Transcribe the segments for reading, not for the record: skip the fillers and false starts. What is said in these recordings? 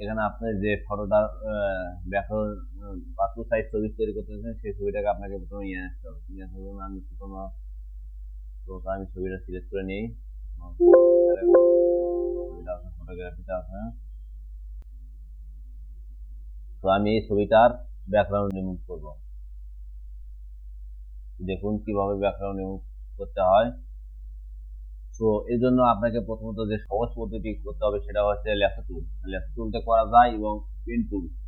এখানে আপনি যে ফটোটা ব্যাকগ্রাউন্ড পাসপোর্ট সাইজ ছবি তৈরি করতেছেন সেই ছবিটাকে আপনাকে প্রথমে নিয়ে আসতে হবে। নিয়ে আসার জন্য আমি প্রথমে আমি ছবিটা সিলেক্ট করে নিই। ছবিটা আছে, ফটোগ্রাফিটা আছে। তো আমি এই ছবিটার ব্যাকগ্রাউন্ড রিমুভ করব। দেখুন কিভাবে ব্যাকগ্রাউন্ড রিমুভ করতে হয়। তো এই জন্য আপনাকে প্রথমত যে সহজ পদ্ধতি করতে হবে সেটা হচ্ছে ল্যাসো টুল। ল্যাসো টুলতে করা যায় এবং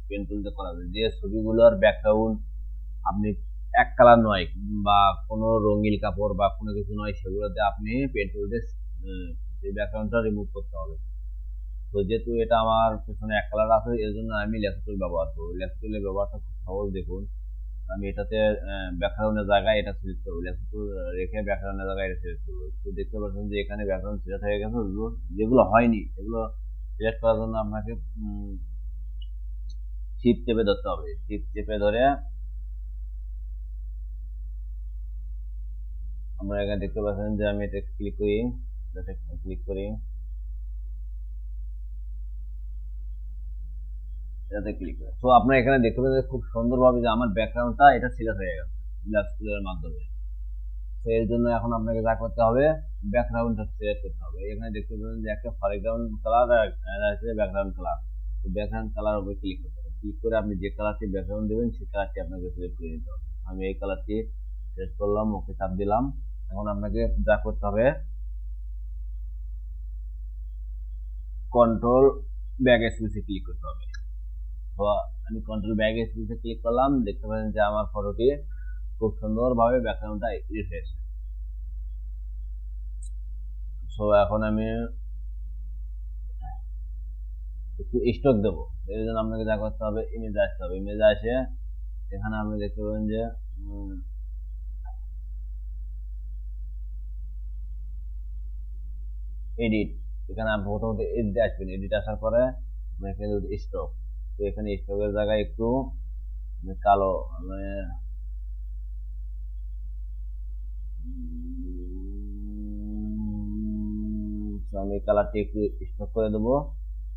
পেন টুলতে করা যায়। যে ছবিগুলোর ব্যাকগ্রাউন্ড আপনি এক কালার নয় বা কোনো রঙিন কাপড় বা কোনো কিছু নয়, সেগুলোতে আপনি পেন টুল দিয়ে এই ব্যাকগ্রাউন্ডটা রিমুভ করতে হবে। তো যেহেতু এটা আমার পেছনে এক কালার আছে, এর জন্য আমি ল্যাসো টুল ব্যবহার করবো। ল্যাসো টুলের ব্যবহারটা খুব সহজ। দেখুন আমি এটাতে ব্যাকগ্রাউন্ডের জায়গায় এটা সিলেক্ট করবো, ল্যাসো টুল রেখে ব্যাকগ্রাউন্ডের জায়গায় এটা সিলেক্ট করবো। তো দেখতে পাচ্ছেন যে এখানে ব্যাকগ্রাউন্ড সিলেক্ট হয়ে গেছে। যেগুলো হয়নি সেগুলো সিলেক্ট করার জন্য আপনাকে শিফট চেপে ধরতে হবে। শিফট চেপে ধরে আমরা এখানে দেখতে পাচ্ছেন যে আমি এটা ক্লিক করি, এটাতে ক্লিক করি। তো আপনারা এখানে দেখতে পাচ্ছেন খুব সুন্দরভাবে যে আমার ব্যাকগ্রাউন্ডটা এটা সিলেক্ট হয়ে গেছে গ্লাস টুলের মাধ্যমে। তো এর জন্য এখন আপনাকে যা করতে হবে, ব্যাকগ্রাউন্ডটা সিলেক্ট করতে হবে। এখানে দেখতে পাচ্ছেন যে একটা ফরগ্রাউন্ড কালার আর আছে ব্যাকগ্রাউন্ড কালার। তো ব্যাকগ্রাউন্ড কালার উপরে ক্লিক করতে হবে। ক্লিক করে আপনি যে কালারটি ব্যাকগ্রাউন্ড দেবেন সেই কালারটি আপনাকে সিলেক্ট করে নিতে হবে। আমি এই কালারটি সিলেক্ট করলাম, ওকে চাপ দিলাম। এখন আপনাকে যা করতে হবে, কন্ট্রোল ব্যাক স্পেসে ক্লিক করতে হবে। তো আমি কন্ট্রোল ব্যাক স্পেসে ক্লিক করলাম, দেখতে পাচ্ছেন যে আমার ফটোটি খুব সুন্দরভাবে ব্যাকগ্রাউন্ডটা এডিট হয়েছে। সো এখন আমি একটু স্টক দেবো। এর জন্য আপনাকে যা করতে হবে, ইমেজে আসতে হবে। ইমেজে আসে এখানে আপনি দেখতে পাবেন যে এডিট, এখানে আপনি প্রথমত এডিটে আসবেন। এডিট আসার পরে এখানে স্টক, তো এখানে স্টকের জায়গায় একটু কালো আমি কালারটি একটু স্টক করে দেবো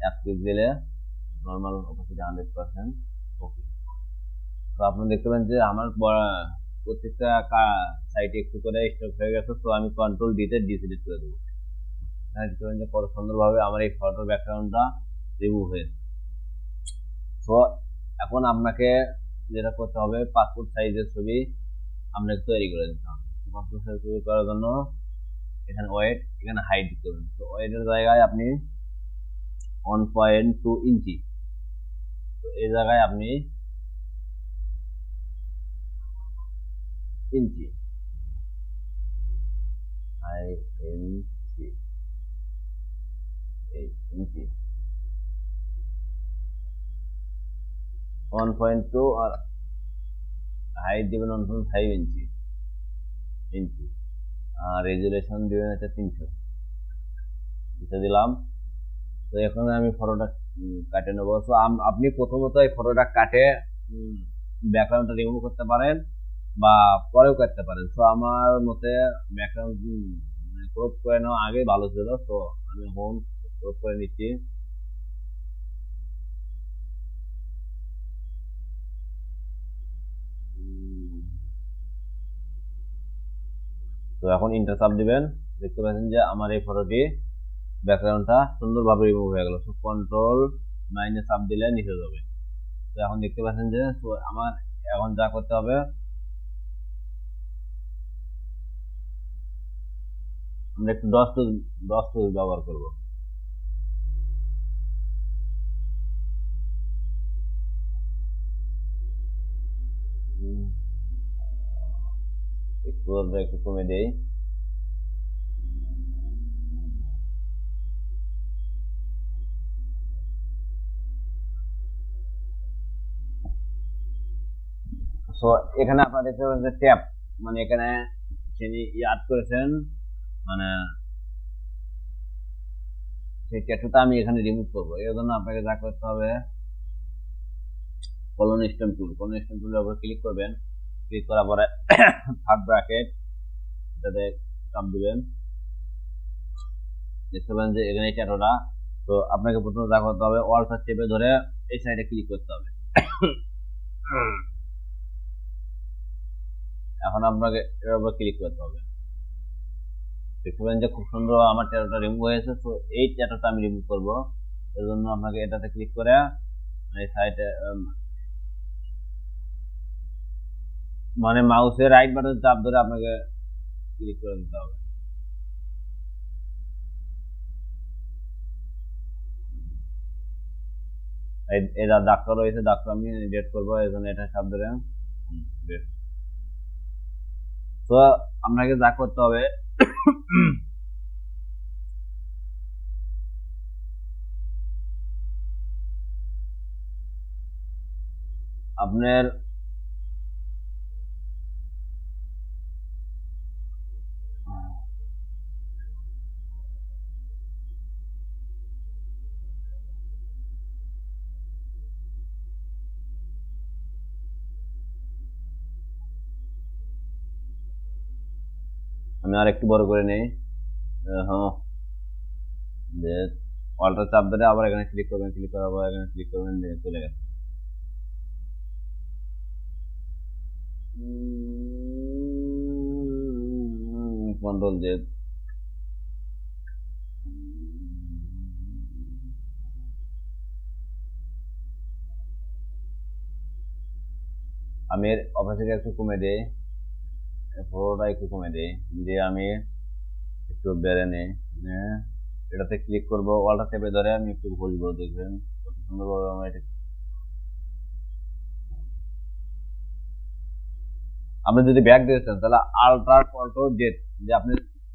1 পিক্সেলে, নর্মাল অপাসিটি 100%। ওকে। তো আপনি দেখতে পাবেন যে আমার প্রত্যেকটা সাইটে একটু করে স্টক হয়ে গেছে। তো আমি কন্ট্রোল ডিতে ডিসিলেক্ট করে দেবো। দেখতে পাবেন যে কত সুন্দরভাবে আমার এই ফটোর ব্যাকগ্রাউন্ডটা রিমুভ হয়েছে। তো এখন আপনাকে যেটা করতে হবে, পাসপোর্ট সাইজের ছবি আপনাকে তৈরি করে দিতে হবে। পাসপোর্ট সাইজ ছবি করার জন্য এখানে ওয়েট, এখানে হাইট দিতে হবে। তো ওয়েটের জায়গায় আপনি 1.2 ইঞ্চি, তো এই জায়গায় আপনি ইঞ্চি, ইঞ্চি 1.2 আর হাইট দিবেন 1.5 ইঞ্চি ইঞ্চি আর রেজুলেশন দিবেন হচ্ছে 300 দিলাম। তো এখন আমি ফটোটা কাটে নেবো। তো আপনি প্রথমত এই ফটোটা কাটে ব্যাকগ্রাউন্ডটা রিমুভ করতে পারেন বা পরেও কাটতে পারেন। তো আমার মতে ব্যাকগ্রাউন্ড ক্রপ করে নেওয়া আগে ভালো ছিল। তো আমি হোম ক্রপ করে নিচ্ছি। তো এখন ইন্টার চাপ দিবেন, দেখতে পাচ্ছেন যে আমার এই ফটোটি ব্যাকগ্রাউন্ডটা সুন্দরভাবে রিমুভ হয়ে গেল। তো কন্ট্রোল মাইনাস চাপ দিলে নিচে যাবে। তো এখন দেখতে পাচ্ছেন যে আমার এখন যা করতে হবে, আমরা একটু ডস টুল ব্যবহার করব। একটু কমে দেই। সো এখানে আপনারা দেখতে পাবেন যে ট্যাপ, মানে এখানে যিনি ইয়াদ করেছেন, মানে সেই ট্যাটুটা আমি এখানে রিমুভ করবো। এর জন্য আপনাকে যা করতে হবে, কলন স্টেম টুলের উপর ক্লিক করবেন। ক্লিক করার পরে থার্ড ব্র্যাকেট এটাতে চাপ দিবেন। দেখতে পাবেন যে এখানে ট্যাটুটা তো আপনাকে প্রথমে যা করতে হবে, অল্টার চেপে ধরে এই সাইডে ক্লিক করতে হবে। এখন আপনাকে এর উপর ক্লিক করতে হবে। দেখবেন যে খুব সুন্দর আমার ট্যাটুটা রিমুভ হয়েছে। তো এই ট্যাটুটা আমি রিমুভ করব, এর জন্য আপনাকে এটাতে ক্লিক করে এই সাইডে মানে মাউসের রাইট বাটন চাপ ধরে আপনাকে ক্লিক করে দিতে হবে। এই দাগটা রয়েছে, দাগটা আমি ডেট করবো, এই জন্য এটা চাপ ধরে তো আপনাকে যা করতে হবে, আপনার আমি আর একটু বড় করে নেই। হ্যাঁ, যে অল্টার চাপ ধরে আবার এখানে ক্লিক করবেন, ক্লিক করার পর এখানে ক্লিক করবেন, চলে গেছে। কন্ট্রোল জেড, আমি এর অপাসিটি একটু কমে দিই, পুরোটা একটু কমে দিই, দিয়ে আমি একটু বেড়ে নিই। এটাতে ক্লিক করব, অল্টার চেপে ধরে আমি একটু ঘুরবো, দেখবেন কত সুন্দরভাবে আমরা এটা। আপনি যদি ব্যাক দিয়েছেন তাহলে আল্ট্রা কন্ট্রোল জেড, যে আপনি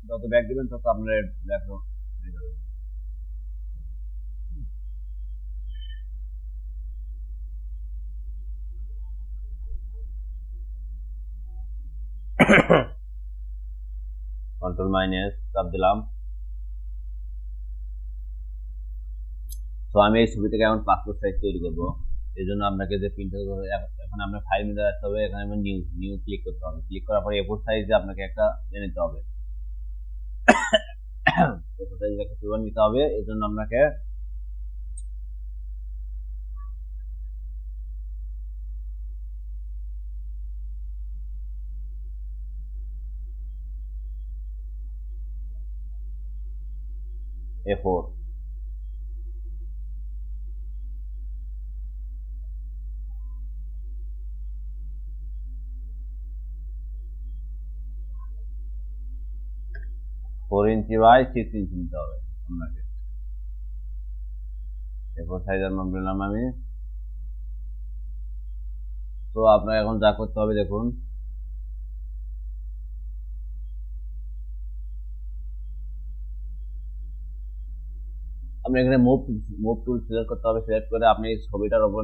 যত ব্যাক দিবেন তত আপনার ব্যাক হয়ে যাবে। কন্ট্রোল মাইনাস চাপ দিলাম। তো আমি এই ছবি থেকে এখন পাসপোর্ট সাইজ তৈরি করব। এই জন্য আপনাকে যে প্রিন্টার এখন আপনার ফাইল নিতে আসতে হবে, এখানে নিউ নিউ ক্লিক করতে হবে। ক্লিক করার পরে এ4 সাইজে আপনাকে একটা নিতে হবে, এ4 সাইজে একটা পেপার নিতে হবে। এই জন্য আপনাকে A4, ফোর ইঞ্চি বাই 6 ইঞ্চি নিতে হবে আপনাকে। A4 সাইজের মাপ নিলাম আমি। তো আপনার এখন যা করতে হবে দেখুন, আপনি এখানে মুভ টুল সিলেক্ট করতে হবে। সিলেক্ট করে আপনি এই ছবিটার উপর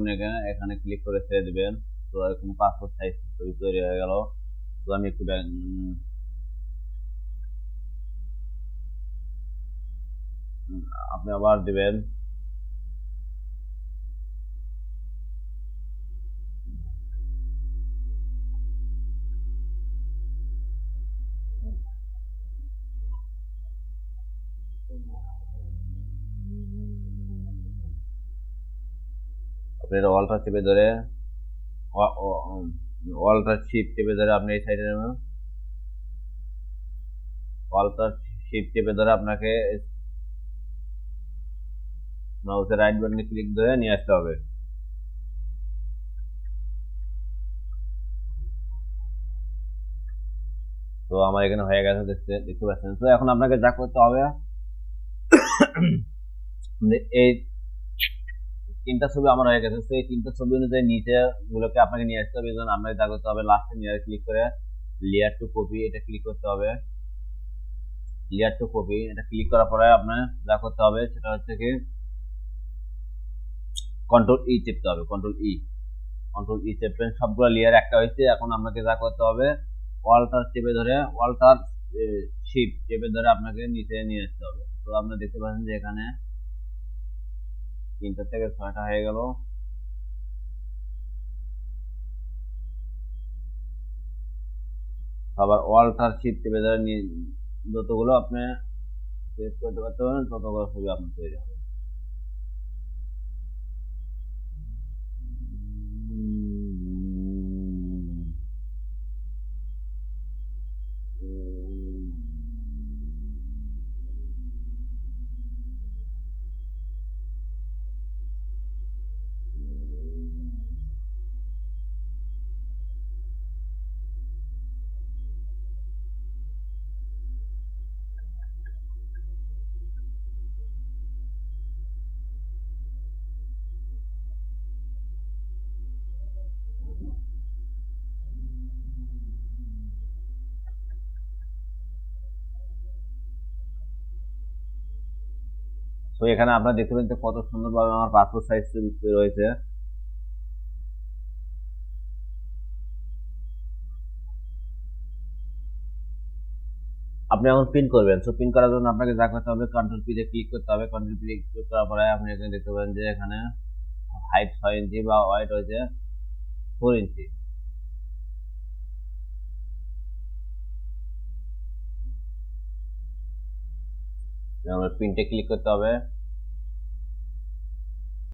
এখানে ক্লিক করে ছেড়ে দিবেন। তো এখানে পাসপোর্ট সাইজ ছবি তৈরি হয়ে গেল। তো আমি একটু আপনি আবার দিবেন। আপনি অল্টার চেপে ধরে অল্টার শিফট চেপে ধরে আপনি এই সাইডে নেবেন। অল্টার শিফট চেপে ধরে আপনাকে মাউসের রাইট বাটনে ক্লিক ধরে নিয়ে আসতে হবে। তো আমার এখানে হয়ে গেছে, দেখতে পাচ্ছেন। তো এখন আপনাকে যা করতে হবে, এই তিনটা ছবি আমার হয়ে গেছে। তো এই তিনটা ছবি অনুযায়ী নিচে গুলোকে আপনাকে নিয়ে আসতে হবে। এই জন্য আপনাকে যা করতে হবে, লাস্টে নিয়ে ক্লিক করে লেয়ার টু কপি, এটা ক্লিক করতে হবে। লেয়ার টু কপি, এটা ক্লিক করার পরে আপনার যা করতে হবে সেটা হচ্ছে কি কন্ট্রোল ই চেপতে হবে। কন্ট্রোল ই চেপবেন, সবগুলো লেয়ার একটা হয়েছে। এখন আপনাকে যা করতে হবে, অল্টার চেপে ধরে অল্টার শিফট চেপে ধরে আপনাকে নিচে নিয়ে আসতে হবে। তো আপনি দেখতে পাচ্ছেন যে এখানে 3টা থেকে 6টা হয়ে গেল। আবার অল্টার শিফট চেপে ধরে যতগুলো আপনি সিলেক্ট করতে পারতে পারেন ততগুলো ছবি আপনার তৈরি হবে। তো এখানে আপনারা দেখতে পাচ্ছেন কত সুন্দরভাবে আমার পাসপোর্ট সাইজ রয়েছে। আপনি এখন প্রিন্ট করবেন, সো প্রিন্ট করার জন্য আপনাকে যা করতে হবে কন্ট্রোল পি তে ক্লিক করতে হবে। কন্ট্রোল পি তে ক্লিক করার পরে আপনি এখানে দেখতে পাবেন যে এখানে হাইট 6 ইঞ্চি বা ওয়াইড হয়েছে 4 ইঞ্চি। প্রিন্টে ক্লিক করতে হবে।